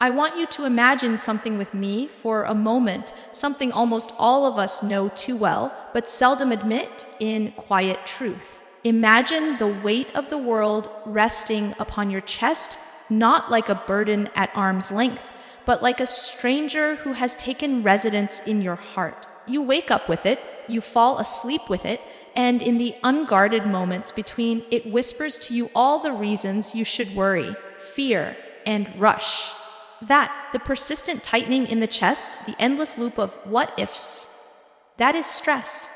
I want you to imagine something with me for a moment, something almost all of us know too well, but seldom admit in quiet truth. Imagine the weight of the world resting upon your chest, not like a burden at arm's length, but like a stranger who has taken residence in your heart. You wake up with it, you fall asleep with it, and in the unguarded moments between, it whispers to you all the reasons you should worry, fear, and rush. The persistent tightening in the chest, the endless loop of what ifs, that is stress.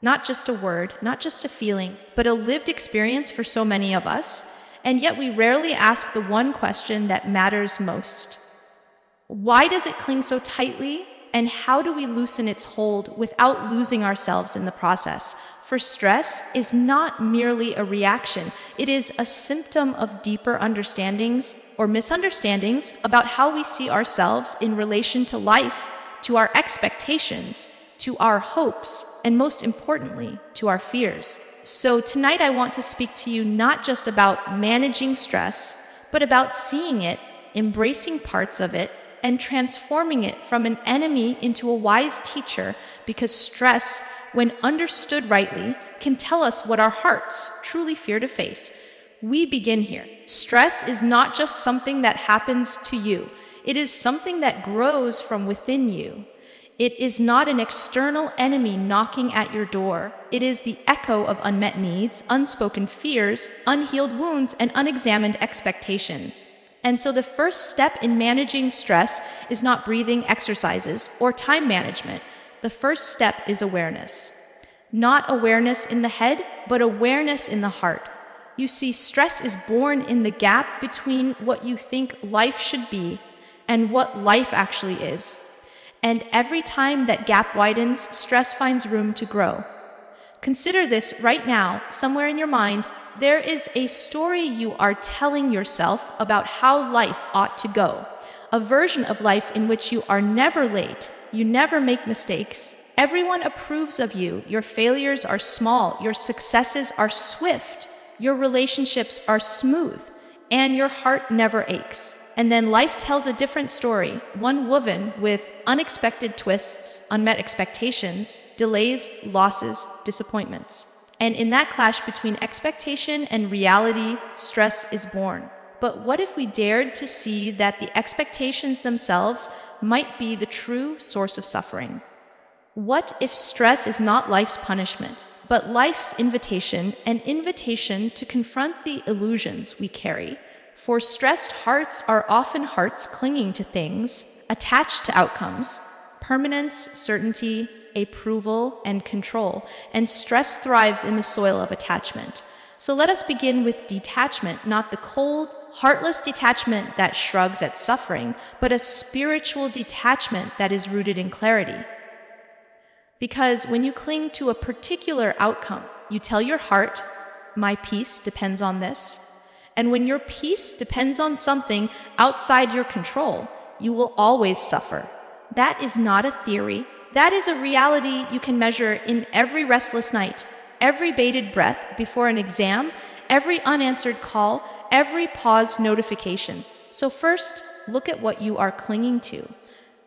Not just a word, not just a feeling, but a lived experience for so many of us, and yet we rarely ask the one question that matters most. Why does it cling so tightly, and how do we loosen its hold without losing ourselves in the process? For stress is not merely a reaction, it is a symptom of deeper understandings or misunderstandings about how we see ourselves in relation to life, to our expectations, to our hopes, and most importantly, to our fears. So tonight I want to speak to you not just about managing stress, but about seeing it, embracing parts of it, and transforming it from an enemy into a wise teacher, because stress, when understood rightly, can tell us what our hearts truly fear to face. We begin here. Stress is not just something that happens to you. It is something that grows from within you. It is not an external enemy knocking at your door. It is the echo of unmet needs, unspoken fears, unhealed wounds, and unexamined expectations. And so the first step in managing stress is not breathing exercises or time management. The first step is awareness. Not awareness in the head, but awareness in the heart. You see, stress is born in the gap between what you think life should be and what life actually is. And every time that gap widens, stress finds room to grow. Consider this right now, somewhere in your mind. There is a story you are telling yourself about how life ought to go, a version of life in which you are never late, you never make mistakes, everyone approves of you, your failures are small, your successes are swift, your relationships are smooth, and your heart never aches. And then life tells a different story, one woven with unexpected twists, unmet expectations, delays, losses, disappointments. And in that clash between expectation and reality, stress is born. But what if we dared to see that the expectations themselves might be the true source of suffering? What if stress is not life's punishment, but life's invitation, an invitation to confront the illusions we carry? For stressed hearts are often hearts clinging to things, attached to outcomes, permanence, certainty, approval, and control, and stress thrives in the soil of attachment. So let us begin with detachment, not the cold, heartless detachment that shrugs at suffering, but a spiritual detachment that is rooted in clarity. Because when you cling to a particular outcome, you tell your heart, my peace depends on this. And when your peace depends on something outside your control, you will always suffer. That is not a theory. That is a reality you can measure in every restless night, every bated breath before an exam, every unanswered call, every paused notification. So first, look at what you are clinging to.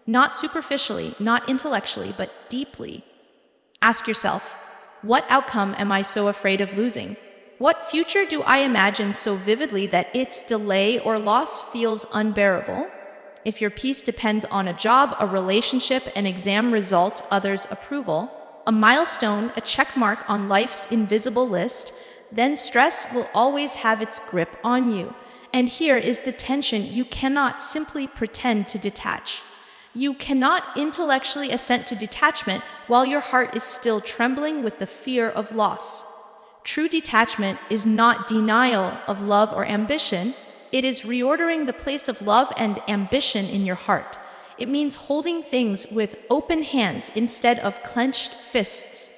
Not superficially, not intellectually, but deeply. Ask yourself, what outcome am I so afraid of losing? What future do I imagine so vividly that its delay or loss feels unbearable? If your peace depends on a job, a relationship, an exam result, others' approval, a milestone, a check mark on life's invisible list, then stress will always have its grip on you. And here is the tension: you cannot simply pretend to detach. You cannot intellectually assent to detachment while your heart is still trembling with the fear of loss. True detachment is not denial of love or ambition. It is reordering the place of love and ambition in your heart. It means holding things with open hands instead of clenched fists.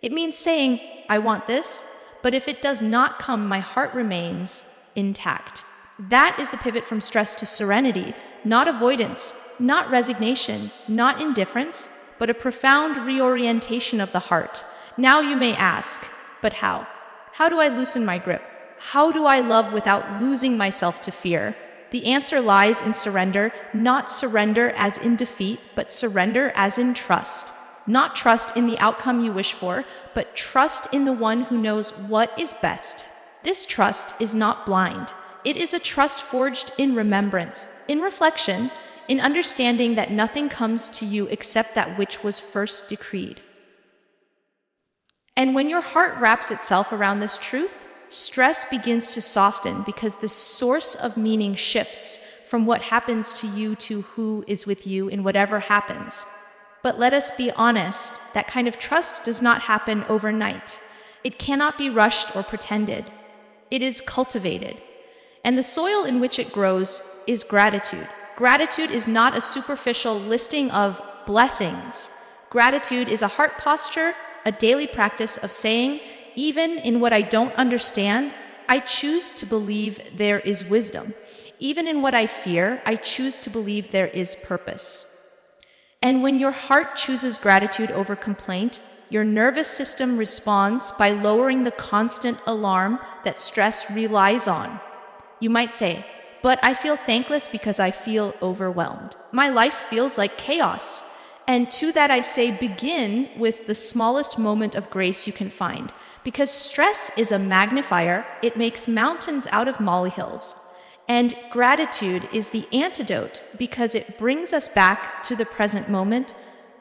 It means saying, I want this, but if it does not come, my heart remains intact. That is the pivot from stress to serenity, not avoidance, not resignation, not indifference, but a profound reorientation of the heart. Now you may ask, but how? How do I loosen my grip? How do I love without losing myself to fear? The answer lies in surrender, not surrender as in defeat, but surrender as in trust. Not trust in the outcome you wish for, but trust in the one who knows what is best. This trust is not blind. It is a trust forged in remembrance, in reflection, in understanding that nothing comes to you except that which was first decreed. And when your heart wraps itself around this truth, stress begins to soften because the source of meaning shifts from what happens to you to who is with you in whatever happens. But let us be honest, that kind of trust does not happen overnight. It cannot be rushed or pretended. It is cultivated. And the soil in which it grows is gratitude. Gratitude is not a superficial listing of blessings. Gratitude is a heart posture, a daily practice of saying, even in what I don't understand, I choose to believe there is wisdom. Even in what I fear, I choose to believe there is purpose. And when your heart chooses gratitude over complaint, your nervous system responds by lowering the constant alarm that stress relies on. You might say, but I feel thankless because I feel overwhelmed. My life feels like chaos. And to that I say, begin with the smallest moment of grace you can find. Because stress is a magnifier, it makes mountains out of molehills. And gratitude is the antidote because it brings us back to the present moment,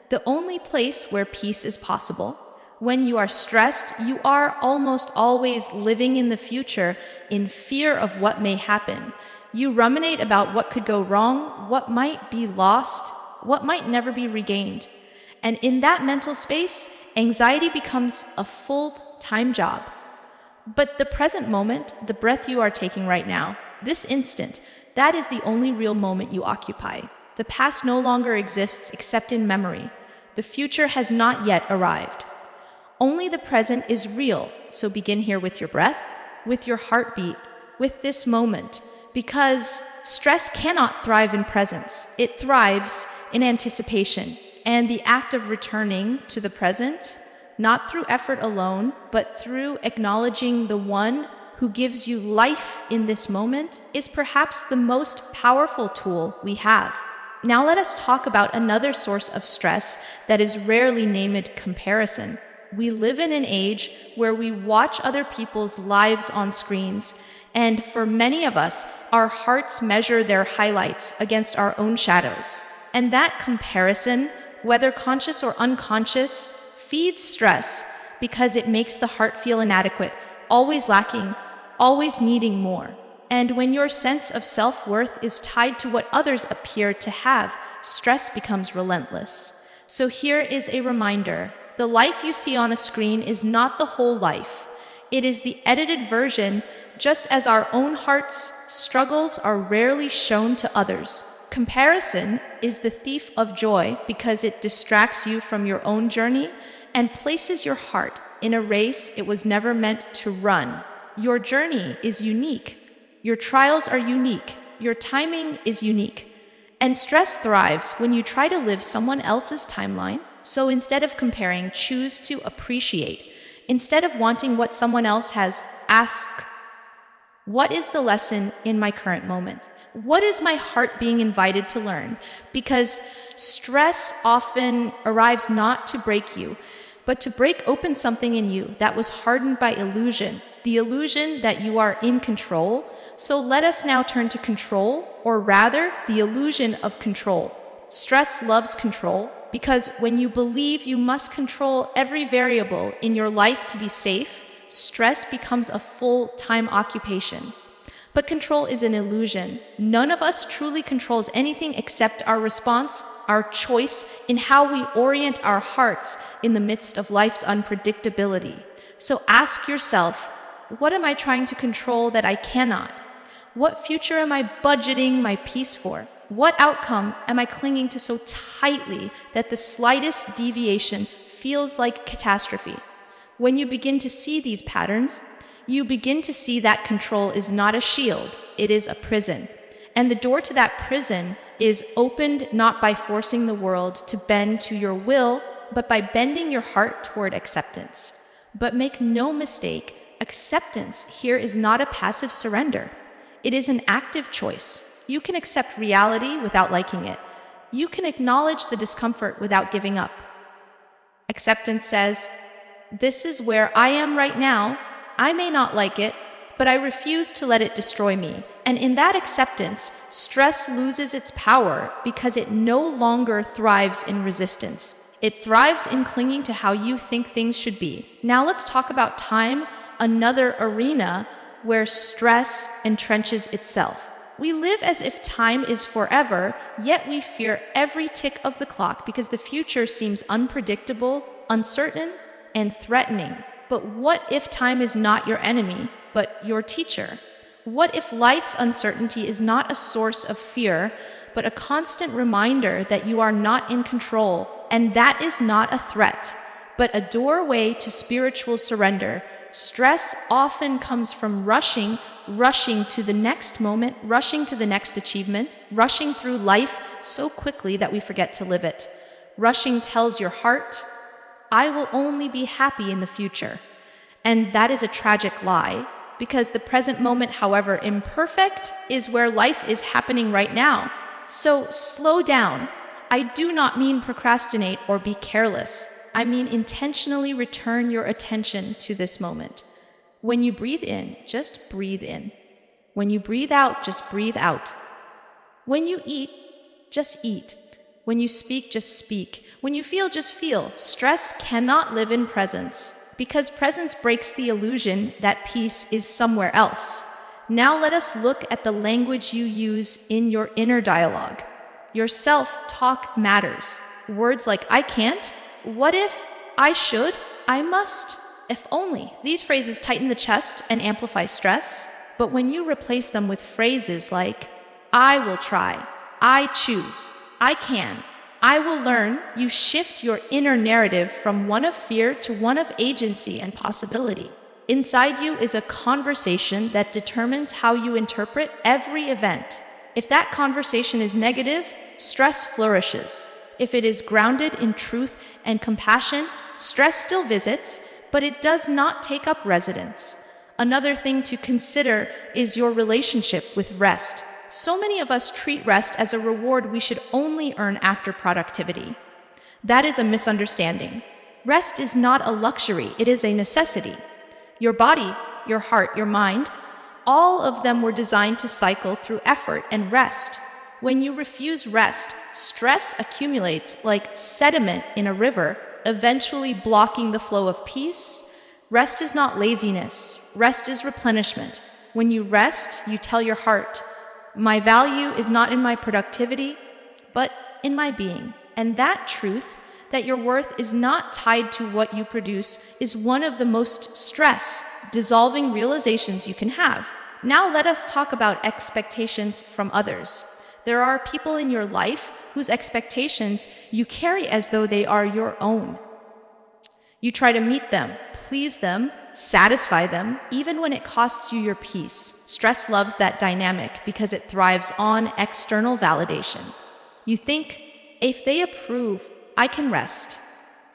the only place where peace is possible. When you are stressed, you are almost always living in the future in fear of what may happen. You ruminate about what could go wrong, what might be lost, what might never be regained. And in that mental space, anxiety becomes a full-time job. But the present moment, the breath you are taking right now, this instant, that is the only real moment you occupy. The past no longer exists except in memory. The future has not yet arrived. Only the present is real, so begin here with your breath, with your heartbeat, with this moment, because stress cannot thrive in presence. It thrives in anticipation, and the act of returning to the present, not through effort alone, but through acknowledging the one who gives you life in this moment, is perhaps the most powerful tool we have. Now let us talk about another source of stress that is rarely named comparison. We live in an age where we watch other people's lives on screens, and for many of us, our hearts measure their highlights against our own shadows. And that comparison, whether conscious or unconscious, feeds stress because it makes the heart feel inadequate, always lacking, always needing more. And when your sense of self-worth is tied to what others appear to have, stress becomes relentless. So here is a reminder. The life you see on a screen is not the whole life. It is the edited version, just as our own hearts' struggles are rarely shown to others. Comparison is the thief of joy because it distracts you from your own journey and places your heart in a race it was never meant to run. Your journey is unique. Your trials are unique. Your timing is unique. And stress thrives when you try to live someone else's timeline. So instead of comparing, choose to appreciate. Instead of wanting what someone else has, ask, what is the lesson in my current moment? What is my heart being invited to learn? Because stress often arrives not to break you, but to break open something in you that was hardened by illusion, the illusion that you are in control. So let us now turn to control, or rather, the illusion of control. Stress loves control because when you believe you must control every variable in your life to be safe, stress becomes a full-time occupation. But control is an illusion. None of us truly controls anything except our response, our choice in how we orient our hearts in the midst of life's unpredictability. So ask yourself, what am I trying to control that I cannot? What future am I budgeting my peace for? What outcome am I clinging to so tightly that the slightest deviation feels like catastrophe? When you begin to see these patterns, you begin to see that control is not a shield, it is a prison. And the door to that prison is opened not by forcing the world to bend to your will, but by bending your heart toward acceptance. But make no mistake, acceptance here is not a passive surrender. It is an active choice. You can accept reality without liking it. You can acknowledge the discomfort without giving up. Acceptance says, this is where I am right now. I may not like it, but I refuse to let it destroy me. And in that acceptance, stress loses its power because it no longer thrives in resistance. It thrives in clinging to how you think things should be. Now let's talk about time, another arena where stress entrenches itself. We live as if time is forever, yet we fear every tick of the clock because the future seems unpredictable, uncertain, and threatening. But what if time is not your enemy, but your teacher? What if life's uncertainty is not a source of fear, but a constant reminder that you are not in control, and that is not a threat, but a doorway to spiritual surrender? Stress often comes from rushing to the next moment, rushing to the next achievement, rushing through life so quickly that we forget to live it. Rushing tells your heart, I will only be happy in the future. And that is a tragic lie, because the present moment, however imperfect, is where life is happening right now. So slow down. I do not mean procrastinate or be careless. I mean intentionally return your attention to this moment. When you breathe in, just breathe in. When you breathe out, just breathe out. When you eat, just eat. When you speak, just speak. When you feel, just feel. Stress cannot live in presence, because presence breaks the illusion that peace is somewhere else. Now let us look at the language you use in your inner dialogue. Your self-talk matters. Words like I can't, what if, I should, I must, if only. These phrases tighten the chest and amplify stress, but when you replace them with phrases like I will try, I choose, I can, I will learn, you shift your inner narrative from one of fear to one of agency and possibility. Inside you is a conversation that determines how you interpret every event. If that conversation is negative, stress flourishes. If it is grounded in truth and compassion, stress still visits, but it does not take up residence. Another thing to consider is your relationship with rest. So many of us treat rest as a reward we should only earn after productivity. That is a misunderstanding. Rest is not a luxury, it is a necessity. Your body, your heart, your mind, all of them were designed to cycle through effort and rest. When you refuse rest, stress accumulates like sediment in a river, eventually blocking the flow of peace. Rest is not laziness. Rest is replenishment. When you rest, you tell your heart, my value is not in my productivity, but in my being. And that truth, that your worth is not tied to what you produce, is one of the most stress-dissolving realizations you can have. Now let us talk about expectations from others. There are people in your life whose expectations you carry as though they are your own. You try to meet them, please them, satisfy them, even when it costs you your peace. Stress loves that dynamic because it thrives on external validation. You think, if they approve, I can rest.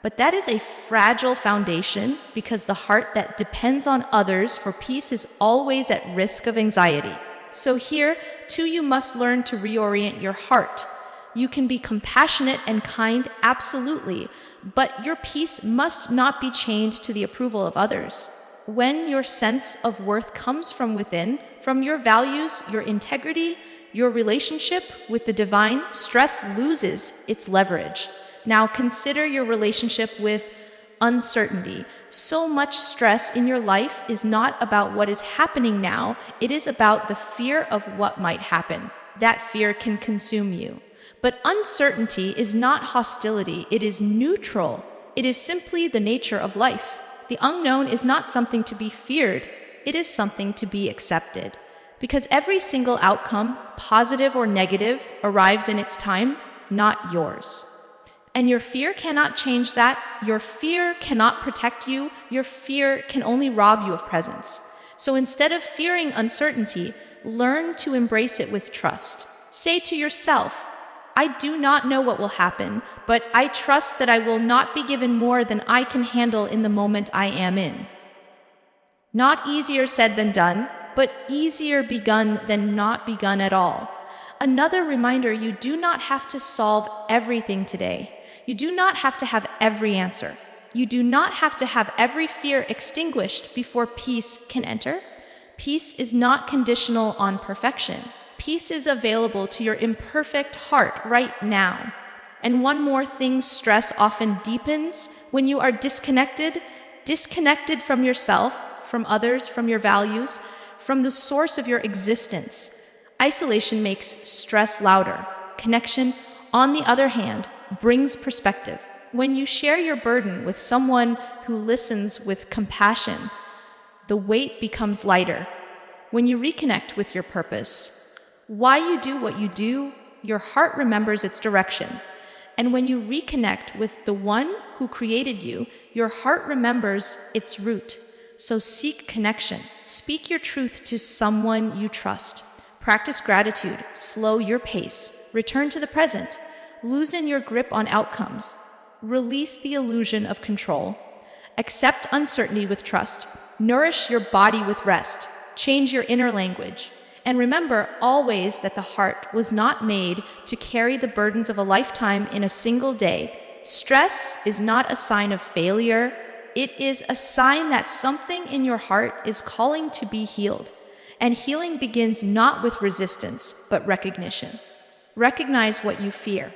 But that is a fragile foundation because the heart that depends on others for peace is always at risk of anxiety. So here, too, you must learn to reorient your heart. You can be compassionate and kind, absolutely, but your peace must not be chained to the approval of others. When your sense of worth comes from within, from your values, your integrity, your relationship with the divine, stress loses its leverage. Now consider your relationship with uncertainty. So much stress in your life is not about what is happening now, it is about the fear of what might happen. That fear can consume you. But uncertainty is not hostility, it is neutral. It is simply the nature of life. The unknown is not something to be feared, it is something to be accepted. Because every single outcome, positive or negative, arrives in its time, not yours. And your fear cannot change that. Your fear cannot protect you. Your fear can only rob you of presence. So instead of fearing uncertainty, learn to embrace it with trust. Say to yourself, I do not know what will happen, but I trust that I will not be given more than I can handle in the moment I am in. Not easier said than done, but easier begun than not begun at all. Another reminder: you do not have to solve everything today. You do not have to have every answer. You do not have to have every fear extinguished before peace can enter. Peace is not conditional on perfection. Peace is available to your imperfect heart right now. And one more thing: stress often deepens when you are disconnected from yourself, from others, from your values, from the source of your existence. Isolation makes stress louder. Connection, on the other hand, brings perspective. When you share your burden with someone who listens with compassion, the weight becomes lighter. When you reconnect with your purpose, why you do what you do, your heart remembers its direction. And when you reconnect with the one who created you, your heart remembers its root. So seek connection. Speak your truth to someone you trust. Practice gratitude. Slow your pace. Return to the present. Loosen your grip on outcomes. Release the illusion of control. Accept uncertainty with trust. Nourish your body with rest. Change your inner language. And remember always that the heart was not made to carry the burdens of a lifetime in a single day. Stress is not a sign of failure. It is a sign that something in your heart is calling to be healed. And healing begins not with resistance, but recognition. Recognize what you fear.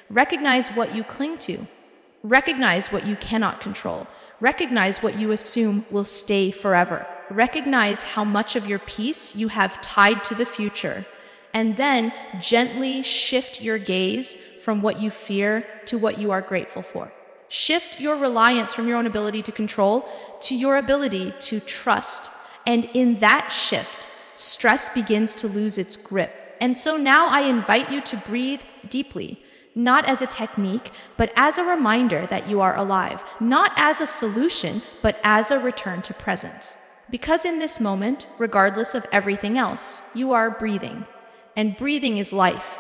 Recognize what you cling to. Recognize what you cannot control. Recognize what you assume will stay forever. Recognize how much of your peace you have tied to the future, and then gently shift your gaze from what you fear to what you are grateful for. Shift your reliance from your own ability to control to your ability to trust, and in that shift, stress begins to lose its grip. And so now I invite you to breathe deeply, not as a technique, but as a reminder that you are alive, not as a solution, but as a return to presence. Because in this moment, regardless of everything else, you are breathing. And breathing is life.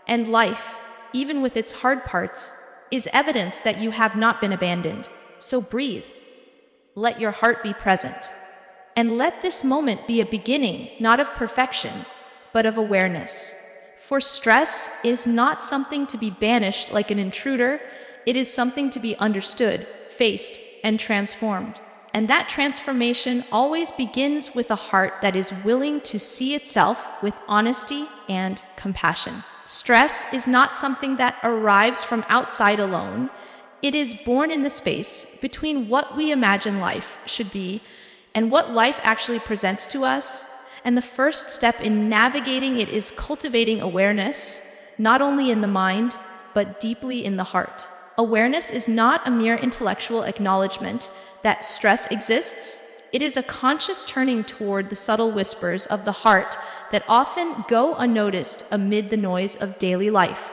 And life, even with its hard parts, is evidence that you have not been abandoned. So breathe. Let your heart be present. And let this moment be a beginning, not of perfection, but of awareness. For stress is not something to be banished like an intruder. It is something to be understood, faced, and transformed. And that transformation always begins with a heart that is willing to see itself with honesty and compassion. Stress is not something that arrives from outside alone. It is born in the space between what we imagine life should be and what life actually presents to us. And the first step in navigating it is cultivating awareness, not only in the mind, but deeply in the heart. Awareness is not a mere intellectual acknowledgement that stress exists. It is a conscious turning toward the subtle whispers of the heart that often go unnoticed amid the noise of daily life.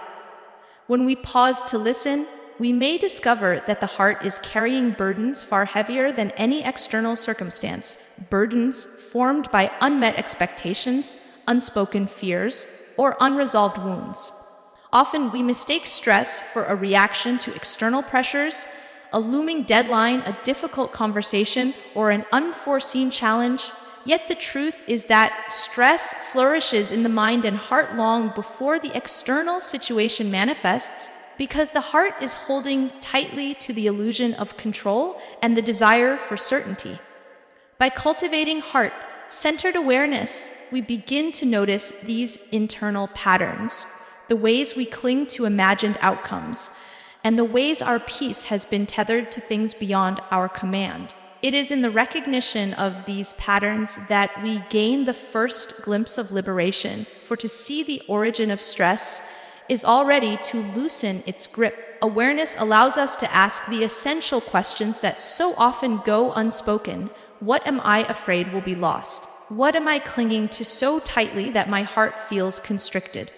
When we pause to listen, we may discover that the heart is carrying burdens far heavier than any external circumstance, burdens formed by unmet expectations, unspoken fears, or unresolved wounds. Often we mistake stress for a reaction to external pressures, a looming deadline, a difficult conversation, or an unforeseen challenge. Yet the truth is that stress flourishes in the mind and heart long before the external situation manifests, because the heart is holding tightly to the illusion of control and the desire for certainty. By cultivating heart-centered awareness, we begin to notice these internal patterns, the ways we cling to imagined outcomes, and the ways our peace has been tethered to things beyond our command. It is in the recognition of these patterns that we gain the first glimpse of liberation, for to see the origin of stress is already to loosen its grip. Awareness allows us to ask the essential questions that so often go unspoken. What am I afraid will be lost? What am I clinging to so tightly that my heart feels constricted?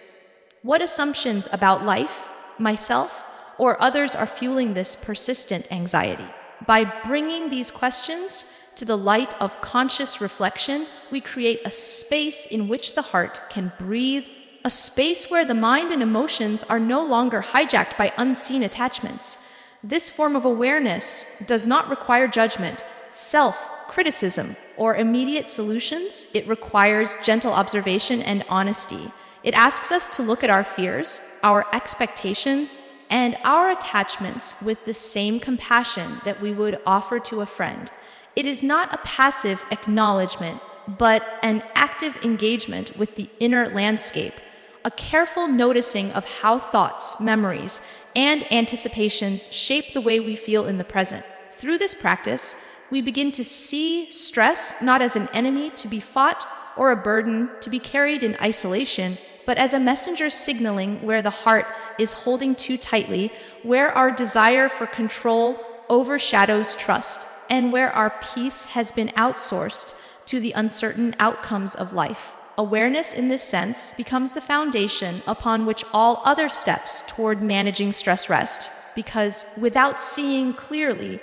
What assumptions about life, myself, or others are fueling this persistent anxiety? By bringing these questions to the light of conscious reflection, we create a space in which the heart can breathe, a space where the mind and emotions are no longer hijacked by unseen attachments. This form of awareness does not require judgment, self-criticism, or immediate solutions. It requires gentle observation and honesty. It asks us to look at our fears, our expectations, and our attachments with the same compassion that we would offer to a friend. It is not a passive acknowledgement, but an active engagement with the inner landscape, a careful noticing of how thoughts, memories, and anticipations shape the way we feel in the present. Through this practice, we begin to see stress not as an enemy to be fought or a burden to be carried in isolation, but as a messenger signaling where the heart is holding too tightly, where our desire for control overshadows trust, and where our peace has been outsourced to the uncertain outcomes of life. Awareness in this sense becomes the foundation upon which all other steps toward managing stress rest, because without seeing clearly,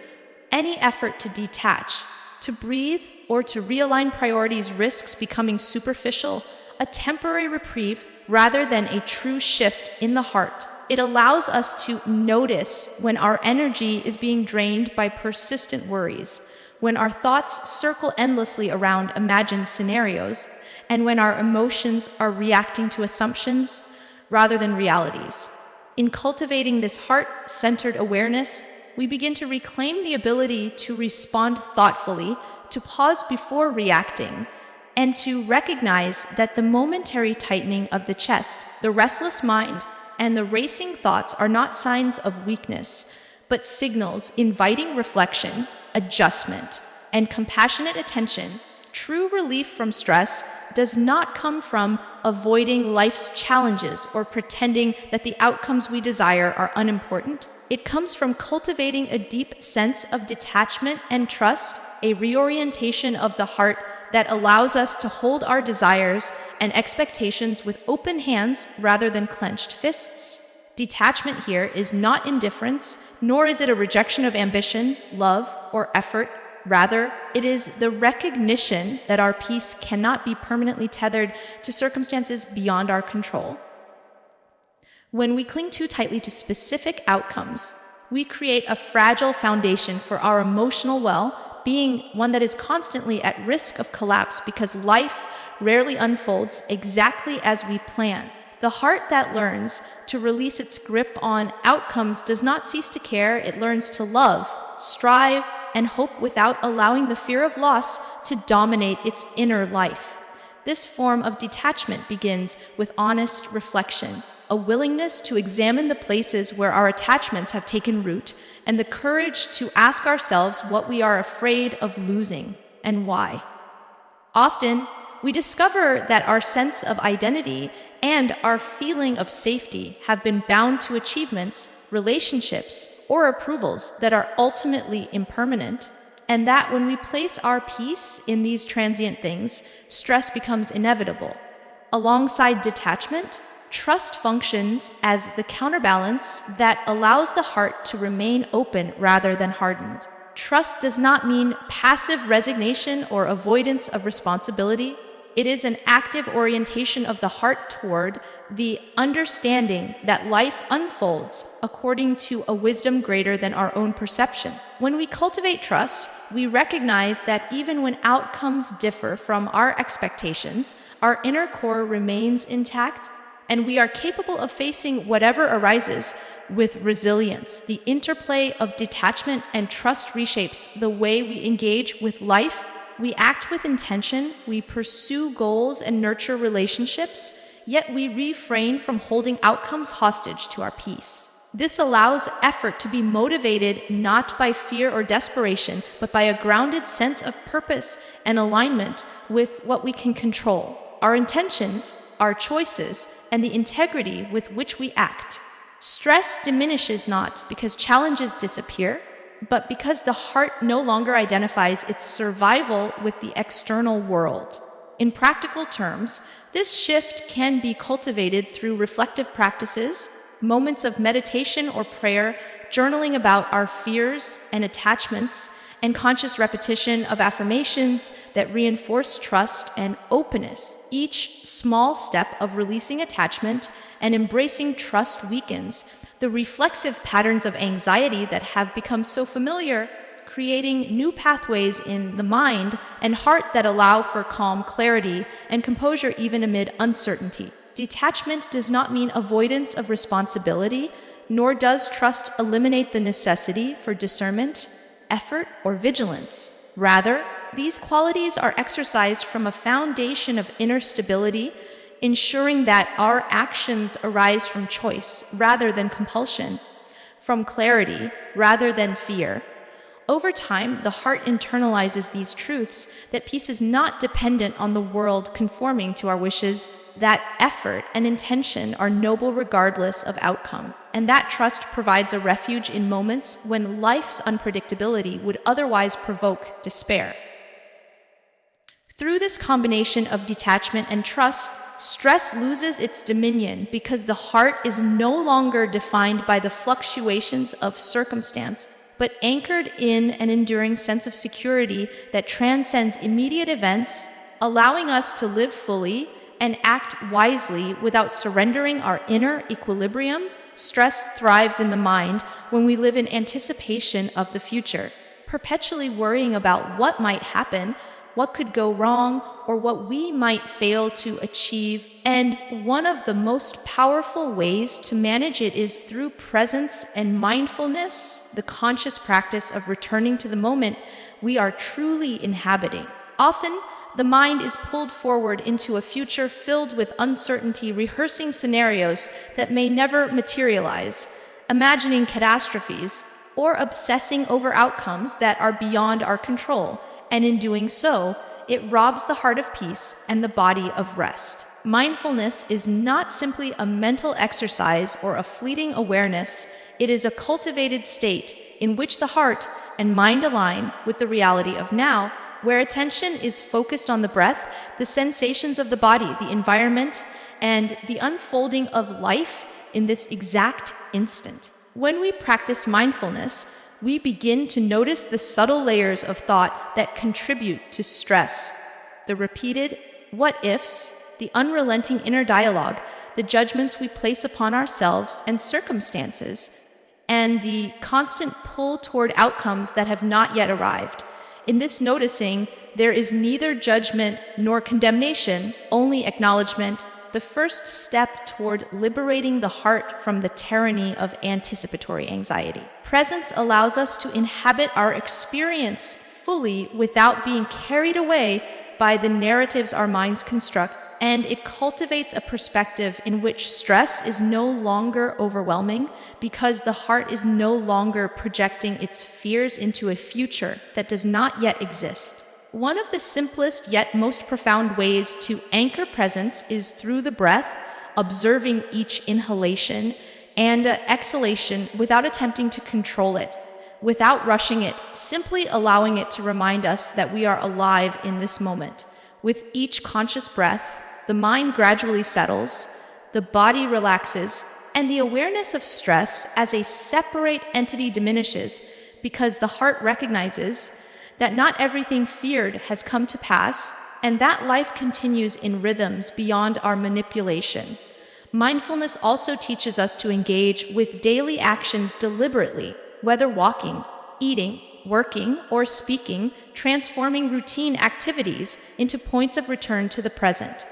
any effort to detach, to breathe, or to realign priorities risks becoming superficial, a temporary reprieve rather than a true shift in the heart. It allows us to notice when our energy is being drained by persistent worries, when our thoughts circle endlessly around imagined scenarios, and when our emotions are reacting to assumptions rather than realities. In cultivating this heart-centered awareness, we begin to reclaim the ability to respond thoughtfully, to pause before reacting, and to recognize that the momentary tightening of the chest, the restless mind, and the racing thoughts are not signs of weakness, but signals inviting reflection, adjustment, and compassionate attention. True relief from stress does not come from avoiding life's challenges or pretending that the outcomes we desire are unimportant. It comes from cultivating a deep sense of detachment and trust, a reorientation of the heart that allows us to hold our desires and expectations with open hands rather than clenched fists. Detachment here is not indifference, nor is it a rejection of ambition, love, or effort. Rather, it is the recognition that our peace cannot be permanently tethered to circumstances beyond our control. When we cling too tightly to specific outcomes, we create a fragile foundation for our emotional well-being, one that is constantly at risk of collapse because life rarely unfolds exactly as we plan. The heart that learns to release its grip on outcomes does not cease to care. It learns to love, strive, and hope without allowing the fear of loss to dominate its inner life. This form of detachment begins with honest reflection, a willingness to examine the places where our attachments have taken root, and the courage to ask ourselves what we are afraid of losing and why. Often, we discover that our sense of identity and our feeling of safety have been bound to achievements, relationships, or approvals that are ultimately impermanent, and that when we place our peace in these transient things, stress becomes inevitable. Alongside detachment, trust functions as the counterbalance that allows the heart to remain open rather than hardened. Trust does not mean passive resignation or avoidance of responsibility. It is an active orientation of the heart toward the understanding that life unfolds according to a wisdom greater than our own perception. When we cultivate trust, we recognize that even when outcomes differ from our expectations, our inner core remains intact, and we are capable of facing whatever arises with resilience. The interplay of detachment and trust reshapes the way we engage with life. We act with intention, we pursue goals and nurture relationships, yet we refrain from holding outcomes hostage to our peace. This allows effort to be motivated not by fear or desperation, but by a grounded sense of purpose and alignment with what we can control, our intentions, our choices, and the integrity with which we act. Stress diminishes not because challenges disappear, but because the heart no longer identifies its survival with the external world. In practical terms, this shift can be cultivated through reflective practices, moments of meditation or prayer, journaling about our fears and attachments, and conscious repetition of affirmations that reinforce trust and openness. Each small step of releasing attachment and embracing trust weakens the reflexive patterns of anxiety that have become so familiar, creating new pathways in the mind and heart that allow for calm clarity and composure even amid uncertainty. Detachment does not mean avoidance of responsibility, nor does trust eliminate the necessity for discernment, effort, or vigilance. Rather, these qualities are exercised from a foundation of inner stability, ensuring that our actions arise from choice rather than compulsion, from clarity rather than fear. Over time, the heart internalizes these truths that peace is not dependent on the world conforming to our wishes, that effort and intention are noble regardless of outcome, and that trust provides a refuge in moments when life's unpredictability would otherwise provoke despair. Through this combination of detachment and trust, stress loses its dominion because the heart is no longer defined by the fluctuations of circumstance, but anchored in an enduring sense of security that transcends immediate events, allowing us to live fully and act wisely without surrendering our inner equilibrium. Stress thrives in the mind when we live in anticipation of the future, perpetually worrying about what might happen, what could go wrong, or what we might fail to achieve. And one of the most powerful ways to manage it is through presence and mindfulness, the conscious practice of returning to the moment we are truly inhabiting. Often, the mind is pulled forward into a future filled with uncertainty, rehearsing scenarios that may never materialize, imagining catastrophes, or obsessing over outcomes that are beyond our control. And in doing so, it robs the heart of peace and the body of rest. Mindfulness is not simply a mental exercise or a fleeting awareness. It is a cultivated state in which the heart and mind align with the reality of now, where attention is focused on the breath, the sensations of the body, the environment, and the unfolding of life in this exact instant. When we practice mindfulness, we begin to notice the subtle layers of thought that contribute to stress, the repeated what-ifs, the unrelenting inner dialogue, the judgments we place upon ourselves and circumstances, and the constant pull toward outcomes that have not yet arrived. In this noticing, there is neither judgment nor condemnation, only acknowledgement, the first step toward liberating the heart from the tyranny of anticipatory anxiety. Presence allows us to inhabit our experience fully without being carried away by the narratives our minds construct, and it cultivates a perspective in which stress is no longer overwhelming because the heart is no longer projecting its fears into a future that does not yet exist. One of the simplest yet most profound ways to anchor presence is through the breath, observing each inhalation and exhalation without attempting to control it, without rushing it, simply allowing it to remind us that we are alive in this moment. With each conscious breath, the mind gradually settles, the body relaxes, and the awareness of stress as a separate entity diminishes because the heart recognizes that not everything feared has come to pass, and that life continues in rhythms beyond our manipulation. Mindfulness also teaches us to engage with daily actions deliberately, whether walking, eating, working, or speaking, transforming routine activities into points of return to the present.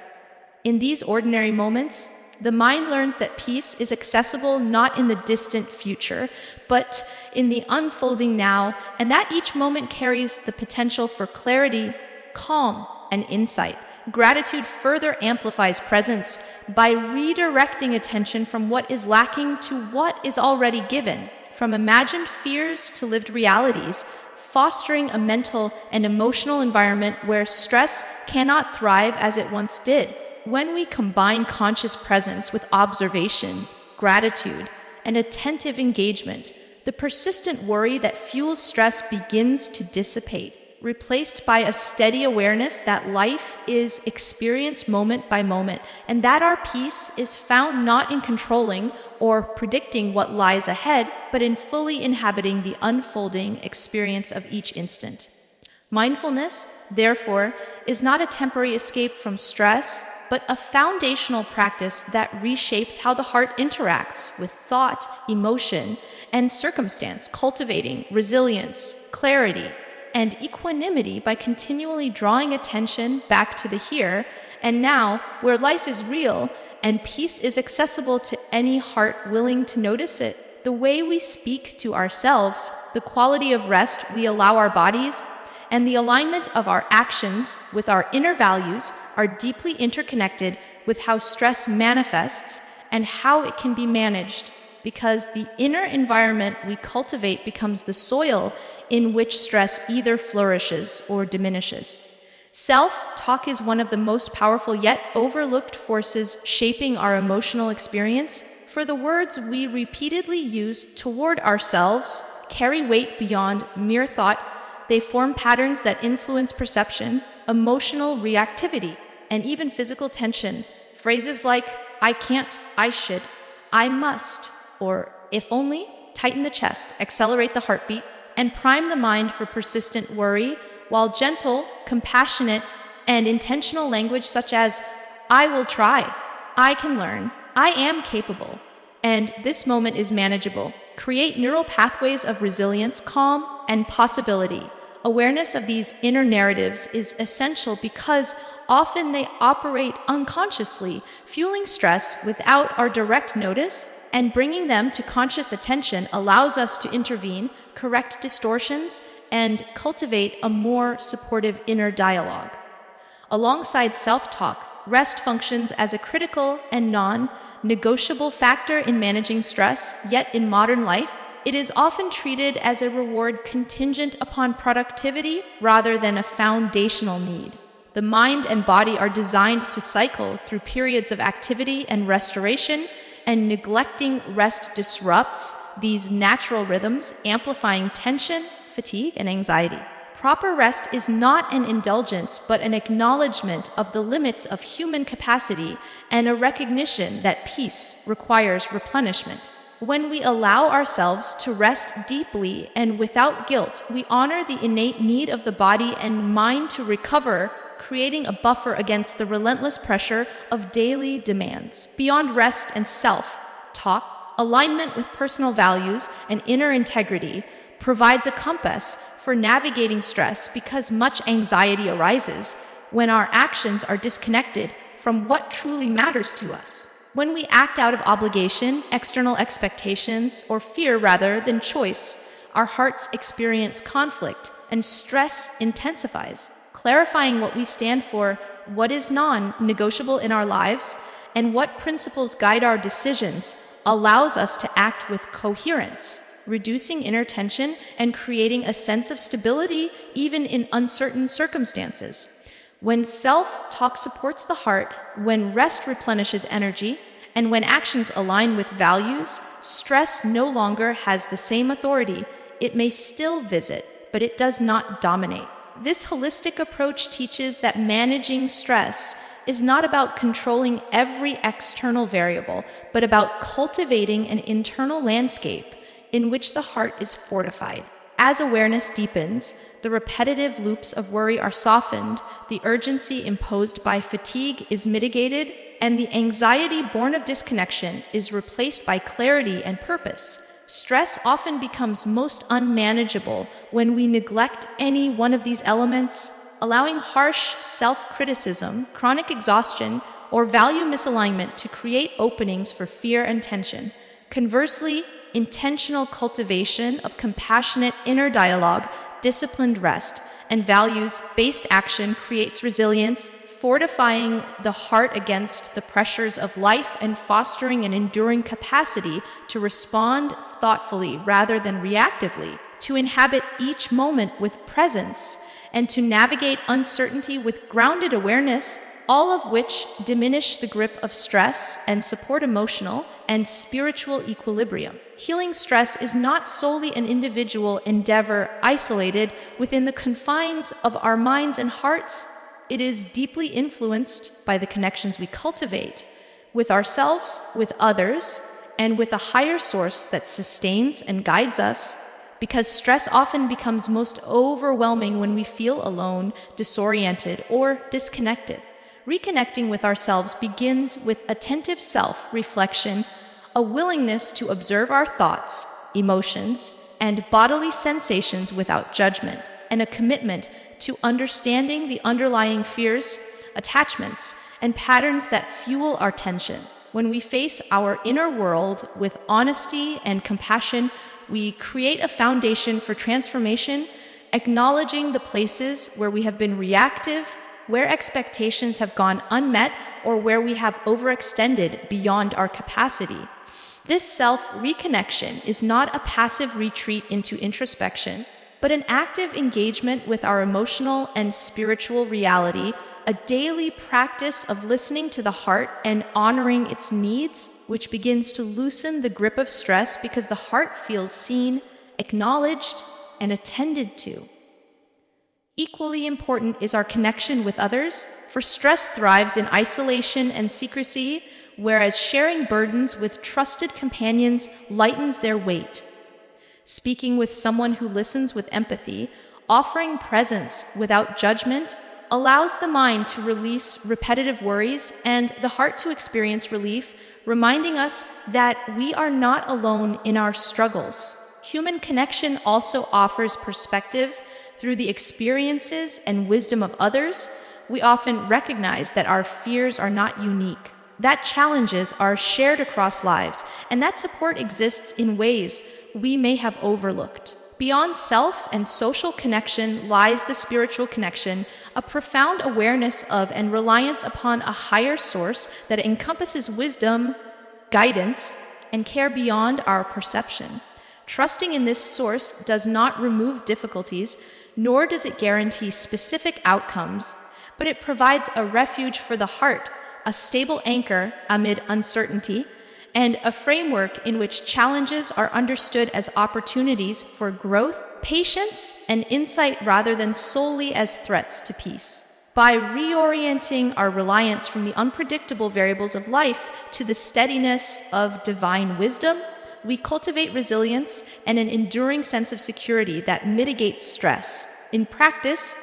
In these ordinary moments, the mind learns that peace is accessible not in the distant future, but in the unfolding now, and that each moment carries the potential for clarity, calm, and insight. Gratitude further amplifies presence by redirecting attention from what is lacking to what is already given, from imagined fears to lived realities, fostering a mental and emotional environment where stress cannot thrive as it once did. When we combine conscious presence with observation, gratitude, and attentive engagement, the persistent worry that fuels stress begins to dissipate, replaced by a steady awareness that life is experienced moment by moment, and that our peace is found not in controlling or predicting what lies ahead, but in fully inhabiting the unfolding experience of each instant. Mindfulness, therefore, is not a temporary escape from stress, but a foundational practice that reshapes how the heart interacts with thought, emotion, and circumstance, cultivating resilience, clarity, and equanimity by continually drawing attention back to the here and now, where life is real and peace is accessible to any heart willing to notice it. The way we speak to ourselves, the quality of rest we allow our bodies, and the alignment of our actions with our inner values are deeply interconnected with how stress manifests and how it can be managed, because the inner environment we cultivate becomes the soil in which stress either flourishes or diminishes. Self-talk is one of the most powerful yet overlooked forces shaping our emotional experience, for the words we repeatedly use toward ourselves carry weight beyond mere thought. They form patterns that influence perception, emotional reactivity, and even physical tension. Phrases like, I can't, I should, I must, or if only, tighten the chest, accelerate the heartbeat, and prime the mind for persistent worry, while gentle, compassionate, and intentional language such as, I will try, I can learn, I am capable, and this moment is manageable, create neural pathways of resilience, calm, and possibility. Awareness of these inner narratives is essential because often they operate unconsciously, fueling stress without our direct notice, and bringing them to conscious attention allows us to intervene, correct distortions, and cultivate a more supportive inner dialogue. Alongside self-talk, rest functions as a critical and non-negotiable factor in managing stress, yet in modern life, it is often treated as a reward contingent upon productivity rather than a foundational need. The mind and body are designed to cycle through periods of activity and restoration, and neglecting rest disrupts these natural rhythms, amplifying tension, fatigue, and anxiety. Proper rest is not an indulgence, but an acknowledgement of the limits of human capacity and a recognition that peace requires replenishment. When we allow ourselves to rest deeply and without guilt, we honor the innate need of the body and mind to recover, creating a buffer against the relentless pressure of daily demands. Beyond rest and self-talk, alignment with personal values and inner integrity provides a compass for navigating stress, because much anxiety arises when our actions are disconnected from what truly matters to us. When we act out of obligation, external expectations, or fear rather than choice, our hearts experience conflict and stress intensifies. Clarifying what we stand for, what is non-negotiable in our lives, and what principles guide our decisions allows us to act with coherence, reducing inner tension and creating a sense of stability even in uncertain circumstances. When self-talk supports the heart, when rest replenishes energy, and when actions align with values, stress no longer has the same authority. It may still visit, but it does not dominate. This holistic approach teaches that managing stress is not about controlling every external variable, but about cultivating an internal landscape in which the heart is fortified. As awareness deepens, the repetitive loops of worry are softened, the urgency imposed by fatigue is mitigated, and the anxiety born of disconnection is replaced by clarity and purpose. Stress often becomes most unmanageable when we neglect any one of these elements, allowing harsh self-criticism, chronic exhaustion, or value misalignment to create openings for fear and tension. Conversely, intentional cultivation of compassionate inner dialogue, disciplined rest, and values-based action creates resilience, fortifying the heart against the pressures of life and fostering an enduring capacity to respond thoughtfully rather than reactively, to inhabit each moment with presence, and to navigate uncertainty with grounded awareness, all of which diminish the grip of stress and support emotional and spiritual equilibrium. Healing stress is not solely an individual endeavor isolated within the confines of our minds and hearts. It is deeply influenced by the connections we cultivate with ourselves, with others, and with a higher source that sustains and guides us, because stress often becomes most overwhelming when we feel alone, disoriented, or disconnected. Reconnecting with ourselves begins with attentive self-reflection, a willingness to observe our thoughts, emotions, and bodily sensations without judgment, and a commitment to understanding the underlying fears, attachments, and patterns that fuel our tension. When we face our inner world with honesty and compassion, we create a foundation for transformation, acknowledging the places where we have been reactive, where expectations have gone unmet, or where we have overextended beyond our capacity. This self-reconnection is not a passive retreat into introspection, but an active engagement with our emotional and spiritual reality, a daily practice of listening to the heart and honoring its needs, which begins to loosen the grip of stress because the heart feels seen, acknowledged, and attended to. Equally important is our connection with others, for stress thrives in isolation and secrecy, whereas sharing burdens with trusted companions lightens their weight. Speaking with someone who listens with empathy, offering presence without judgment, allows the mind to release repetitive worries and the heart to experience relief, reminding us that we are not alone in our struggles. Human connection also offers perspective. Through the experiences and wisdom of others, we often recognize that our fears are not unique, that challenges are shared across lives, and that support exists in ways we may have overlooked. Beyond self and social connection lies the spiritual connection, a profound awareness of and reliance upon a higher source that encompasses wisdom, guidance, and care beyond our perception. Trusting in this source does not remove difficulties, nor does it guarantee specific outcomes, but it provides a refuge for the heart, a stable anchor amid uncertainty, and a framework in which challenges are understood as opportunities for growth, patience, and insight rather than solely as threats to peace. By reorienting our reliance from the unpredictable variables of life to the steadiness of divine wisdom, we cultivate resilience and an enduring sense of security that mitigates stress. In practice,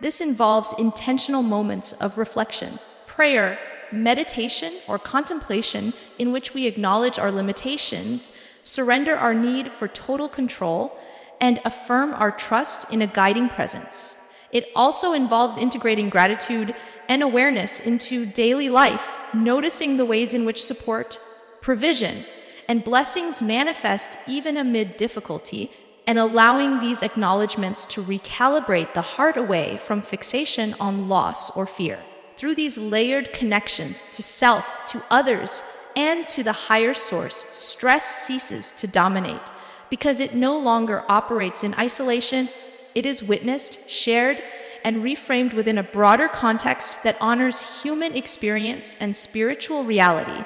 this involves intentional moments of reflection, prayer, meditation, or contemplation in which we acknowledge our limitations, surrender our need for total control, and affirm our trust in a guiding presence. It also involves integrating gratitude and awareness into daily life, noticing the ways in which support, provision, and blessings manifest even amid difficulty, and allowing these acknowledgments to recalibrate the heart away from fixation on loss or fear. Through these layered connections to self, to others, and to the higher source, stress ceases to dominate because it no longer operates in isolation. It is witnessed, shared, and reframed within a broader context that honors human experience and spiritual reality.